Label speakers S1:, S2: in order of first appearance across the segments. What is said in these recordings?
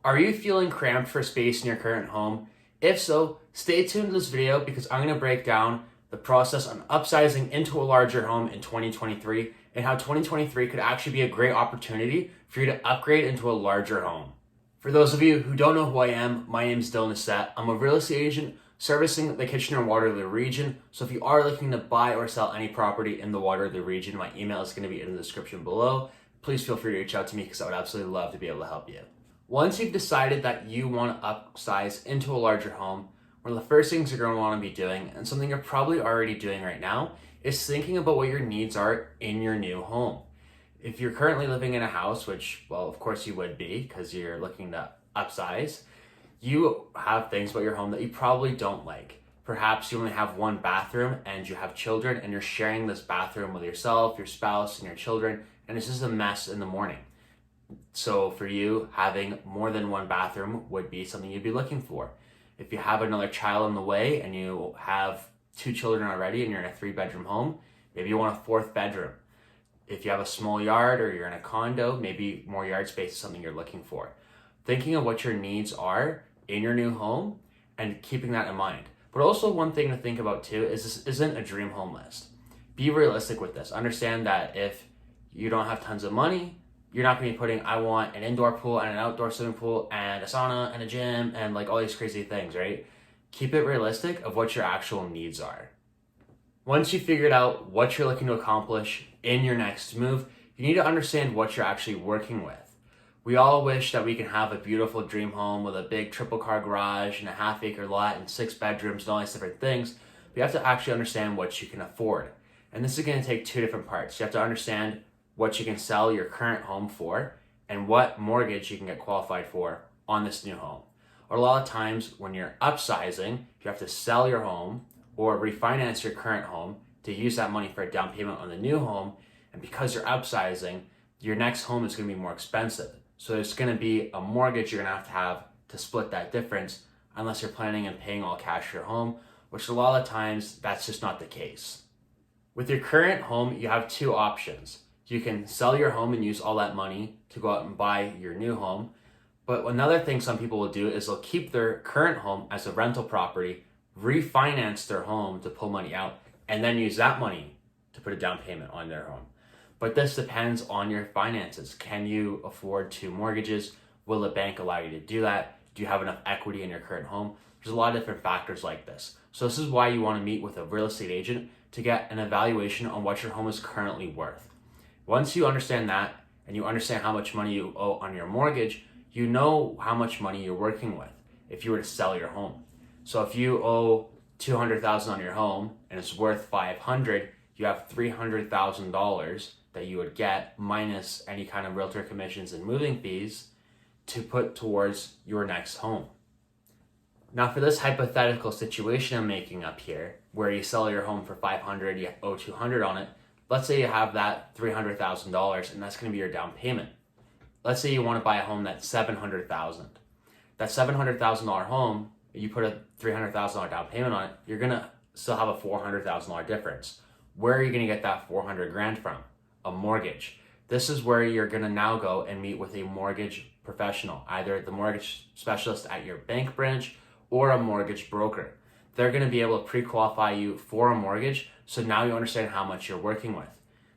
S1: Are you feeling cramped for space in your current home? If so, stay tuned to this video because I'm going to break down the process on upsizing into a larger home in 2023 and how 2023 could actually be a great opportunity for you to upgrade into a larger home. For those of you who don't know who I am, my name is Dillon Doucette. I'm a real estate agent servicing the Kitchener-Waterloo region. So if you are looking to buy or sell any property in the Waterloo region, my email is going to be in the description below. Please feel free to reach out to me because I would absolutely love to be able to help you. Once you've decided that you want to upsize into a larger home, one of the first things you're going to want to be doing, and something you're probably already doing right now, is thinking about what your needs are in your new home. If you're currently living in a house, which, well, of course you would be because you're looking to upsize, you have things about your home that you probably don't like. Perhaps you only have one bathroom and you have children and you're sharing this bathroom with yourself, your spouse, and your children, and it's just a mess in the morning. So for you, having more than one bathroom would be something you'd be looking for. If you have another child on the way and you have two children already and you're in a 3-bedroom home, maybe you want a 4th bedroom. If you have a small yard or you're in a condo, maybe more yard space is something you're looking for. Thinking of what your needs are in your new home and keeping that in mind. But also one thing to think about too is this isn't a dream home list. Be realistic with this. Understand that if you don't have tons of money, you're not going to be putting, I want an indoor pool and an outdoor swimming pool and a sauna and a gym and like all these crazy things, right? Keep it realistic of what your actual needs are. Once you figured out what you're looking to accomplish in your next move, you need to understand what you're actually working with. We all wish that we can have a beautiful dream home with a big triple car garage and a half-acre lot and 6 bedrooms and all these different things. But you have to actually understand what you can afford. And this is going to take 2 different parts. You have to understand what you can sell your current home for and what mortgage you can get qualified for on this new home. Or a lot of times when you're upsizing, you have to sell your home or refinance your current home to use that money for a down payment on the new home. And because you're upsizing, your next home is going to be more expensive. So it's going to be a mortgage you're going to have to split that difference unless you're planning on paying all cash for your home, which a lot of times that's just not the case. With your current home, you have 2 options. You can sell your home and use all that money to go out and buy your new home. But another thing some people will do is they'll keep their current home as a rental property, refinance their home to pull money out, and then use that money to put a down payment on their home. But this depends on your finances. Can you afford 2 mortgages? Will the bank allow you to do that? Do you have enough equity in your current home? There's a lot of different factors like this. So this is why you want to meet with a real estate agent to get an evaluation on what your home is currently worth. Once you understand that and you understand how much money you owe on your mortgage, you know how much money you're working with if you were to sell your home. So if you owe $200,000 on your home and it's worth $500,000, you have $300,000 that you would get minus any kind of realtor commissions and moving fees to put towards your next home. Now for this hypothetical situation I'm making up here, where you sell your home for $500,000, you owe $200,000 on it. Let's say you have that $300,000 and that's going to be your down payment. Let's say you want to buy a home that's $700,000. That $700,000 home, you put a $300,000 down payment on it, you're going to still have a $400,000 difference. Where are you going to get that $400,000 from? A mortgage. This is where you're going to now go and meet with a mortgage professional, either the mortgage specialist at your bank branch or a mortgage broker. They're going to be able to pre-qualify you for a mortgage, so now you understand how much you're working with.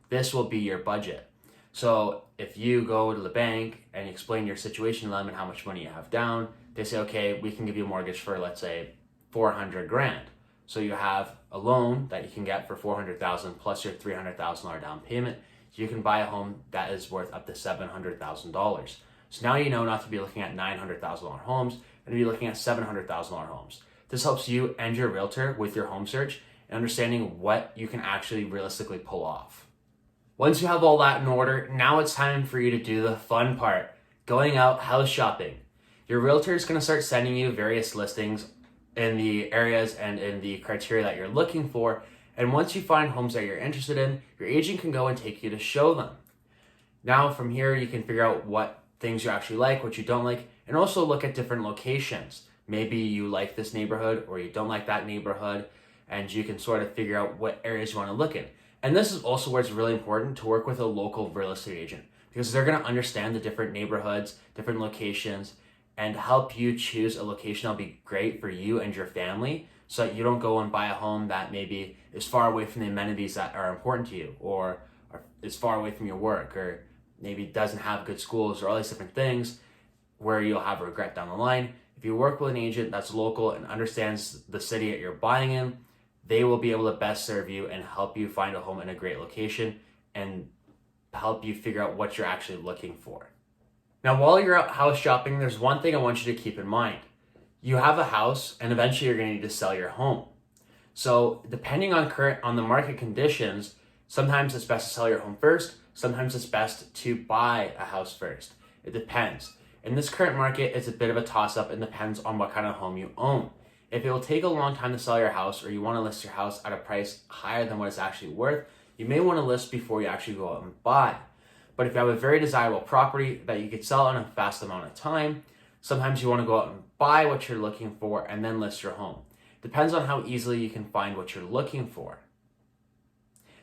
S1: This will be your budget. So if you go to the bank and explain your situation to them and how much money you have down, they say, okay, we can give you a mortgage for, let's say, $400,000. So you have a loan that you can get for $400,000 plus your $300,000 down payment. You can buy a home that is worth up to $700,000. So now you know not to be looking at $900,000 homes and to be looking at $700,000 homes. This helps you and your realtor with your home search and understanding what you can actually realistically pull off. Once you have all that in order, now it's time for you to do the fun part, going out house shopping. Your realtor is going to start sending you various listings in the areas and in the criteria that you're looking for. And once you find homes that you're interested in, your agent can go and take you to show them. Now from here, you can figure out what things you actually like, what you don't like, and also look at different locations. Maybe you like this neighborhood or you don't like that neighborhood, and you can sort of figure out what areas you want to look in. And this is also where it's really important to work with a local real estate agent because they're going to understand the different neighborhoods, different locations, and help you choose a location that'll be great for you and your family, so that you don't go and buy a home that maybe is far away from the amenities that are important to you, or is far away from your work, or maybe doesn't have good schools, or all these different things where you'll have regret down the line. If you work with an agent that's local and understands the city that you're buying in, they will be able to best serve you and help you find a home in a great location and help you figure out what you're actually looking for. Now, while you're out house shopping, there's one thing I want you to keep in mind. You have a house, and eventually you're going to need to sell your home. So depending on the market conditions, sometimes it's best to sell your home first. Sometimes it's best to buy a house first. It depends. In this current market, it's a bit of a toss-up and depends on what kind of home you own. If it will take a long time to sell your house, or you want to list your house at a price higher than what it's actually worth, you may want to list before you actually go out and buy. But if you have a very desirable property that you could sell in a fast amount of time, sometimes you want to go out and buy what you're looking for and then list your home. Depends on how easily you can find what you're looking for.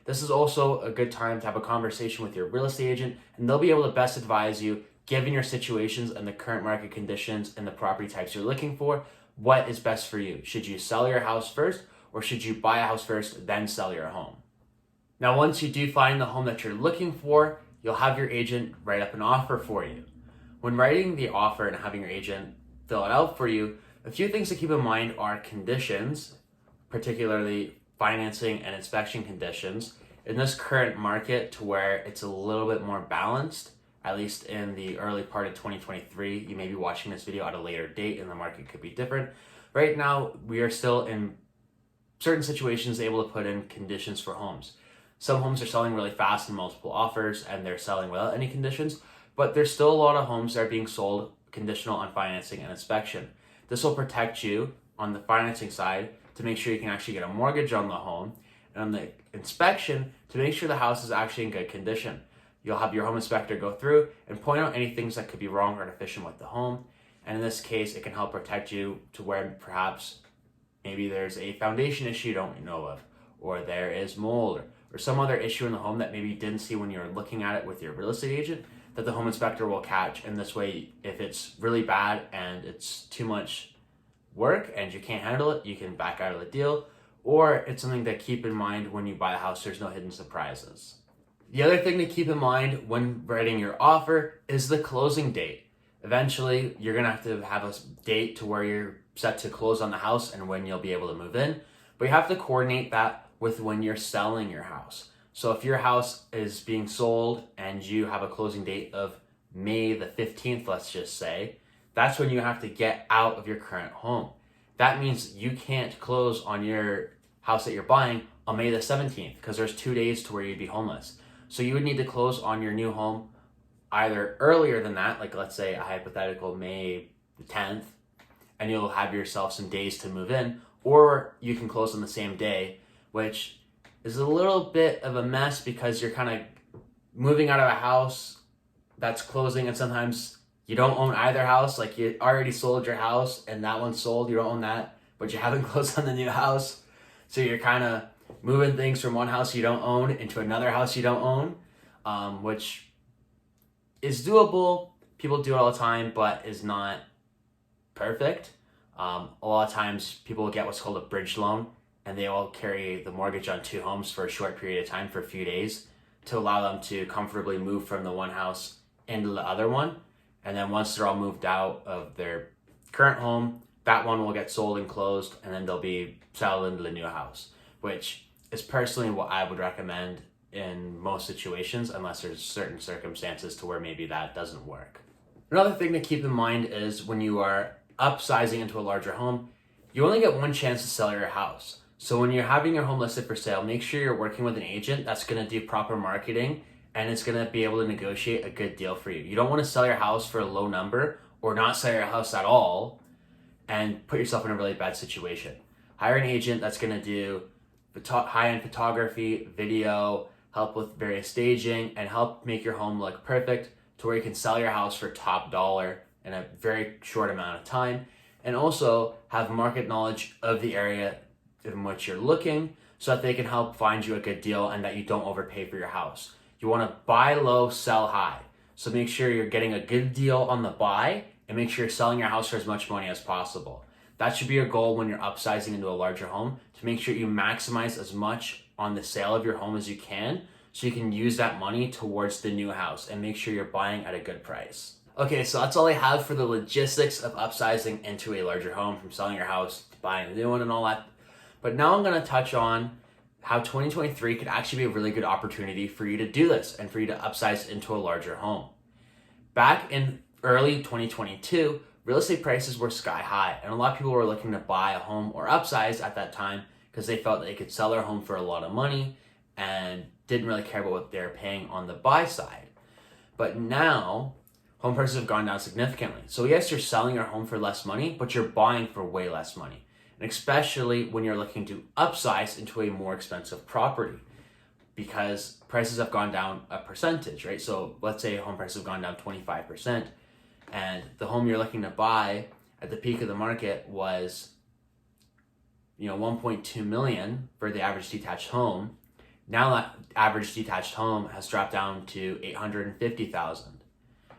S1: This is also a good time to have a conversation with your real estate agent, and they'll be able to best advise you, given your situations and the current market conditions and the property types you're looking for, what is best for you. Should you sell your house first, or should you buy a house first, then sell your home? Now, once you do find the home that you're looking for, you'll have your agent write up an offer for you. When writing the offer and having your agent fill it out for you, a few things to keep in mind are conditions, particularly financing and inspection conditions. In this current market, to where it's a little bit more balanced, at least in the early part of 2023, you may be watching this video at a later date and the market could be different. Right now, we are still in certain situations able to put in conditions for homes. Some homes are selling really fast in multiple offers and they're selling without any conditions, but there's still a lot of homes that are being sold conditional on financing and inspection. This will protect you on the financing side to make sure you can actually get a mortgage on the home, and on the inspection to make sure the house is actually in good condition. You'll have your home inspector go through and point out any things that could be wrong or deficient with the home. And in this case, it can help protect you to where perhaps maybe there's a foundation issue you don't know of, or there is mold, or some other issue in the home that maybe you didn't see when you were looking at it with your real estate agent, that the home inspector will catch. And this way, if it's really bad and it's too much work and you can't handle it, you can back out of the deal. Or it's something to keep in mind when you buy a house, there's no hidden surprises. The other thing to keep in mind when writing your offer is the closing date. Eventually, you're going to have a date to where you're set to close on the house and when you'll be able to move in. But you have to coordinate that with when you're selling your house. So if your house is being sold and you have a closing date of May the 15th, let's just say, that's when you have to get out of your current home. That means you can't close on your house that you're buying on May the 17th because there's 2 days to where you'd be homeless. So you would need to close on your new home either earlier than that, like let's say a hypothetical May the 10th, and you'll have yourself some days to move in, or you can close on the same day, which is a little bit of a mess because you're kind of moving out of a house that's closing, and sometimes you don't own either house. Like, you already sold your house and that one's sold, you don't own that, but you haven't closed on the new house. So you're kind of moving things from one house you don't own into another house you don't own, which is doable. People do it all the time, but is not perfect. A lot of times people get what's called a bridge loan, and they all carry the mortgage on two homes for a short period of time, for a few days, to allow them to comfortably move from the one house into the other one. And then once they're all moved out of their current home, that one will get sold and closed, and then they'll be settled into the new house, which is personally what I would recommend in most situations, unless there's certain circumstances to where maybe that doesn't work. Another thing to keep in mind is when you are upsizing into a larger home, you only get one chance to sell your house. So when you're having your home listed for sale, make sure you're working with an agent that's going to do proper marketing and it's going to be able to negotiate a good deal for you. You don't want to sell your house for a low number or not sell your house at all and put yourself in a really bad situation. Hire an agent that's going to do high-end photography, video, help with various staging, and help make your home look perfect to where you can sell your house for top dollar in a very short amount of time, and also have market knowledge of the area in which you're looking so that they can help find you a good deal and that you don't overpay for your house. You want to buy low, sell high. So make sure you're getting a good deal on the buy and make sure you're selling your house for as much money as possible. That should be your goal when you're upsizing into a larger home, to make sure you maximize as much on the sale of your home as you can, so you can use that money towards the new house and make sure you're buying at a good price. Okay, so that's all I have for the logistics of upsizing into a larger home, from selling your house to buying a new one and all that. But now I'm gonna touch on how 2023 could actually be a really good opportunity for you to do this and for you to upsize into a larger home. Back in early 2022, real estate prices were sky high, and a lot of people were looking to buy a home or upsize at that time because they felt they could sell their home for a lot of money and didn't really care about what they're paying on the buy side. But now, home prices have gone down significantly. So yes, you're selling your home for less money, but you're buying for way less money. And especially when you're looking to upsize into a more expensive property, because prices have gone down a percentage, right? So let's say home prices have gone down 25%, and the home you're looking to buy at the peak of the market was, 1.2 million for the average detached home. Now that average detached home has dropped down to 850,000.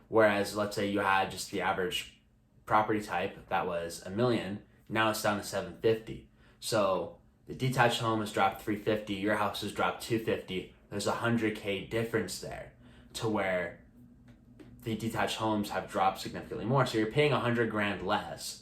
S1: Whereas let's say you had just the average property type that was $1 million, now it's down to 750. So the detached home has dropped 350, your house has dropped 250. There's $100K difference there, to where the detached homes have dropped significantly more. So you're paying $100,000 less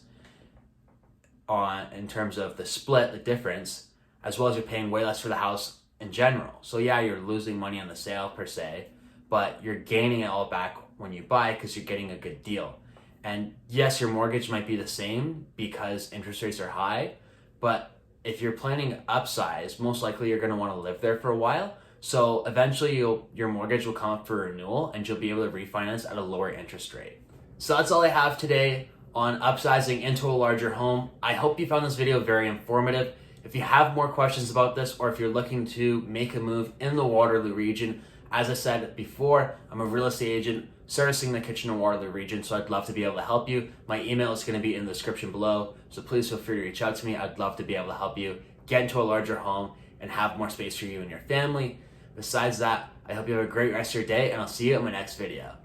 S1: in terms of the split, the difference, as well as you're paying way less for the house in general. So yeah, you're losing money on the sale per se, but you're gaining it all back when you buy because you're getting a good deal. And yes, your mortgage might be the same because interest rates are high, but if you're planning to upsize, most likely you're going to want to live there for a while. So eventually your mortgage will come up for renewal and you'll be able to refinance at a lower interest rate. So that's all I have today on upsizing into a larger home. I hope you found this video very informative. If you have more questions about this, or if you're looking to make a move in the Waterloo region, as I said before, I'm a real estate agent servicing the Kitchener-Waterloo region, so I'd love to be able to help you. My email is going to be in the description below, so please feel free to reach out to me. I'd love to be able to help you get into a larger home and have more space for you and your family. Besides that, I hope you have a great rest of your day, and I'll see you in my next video.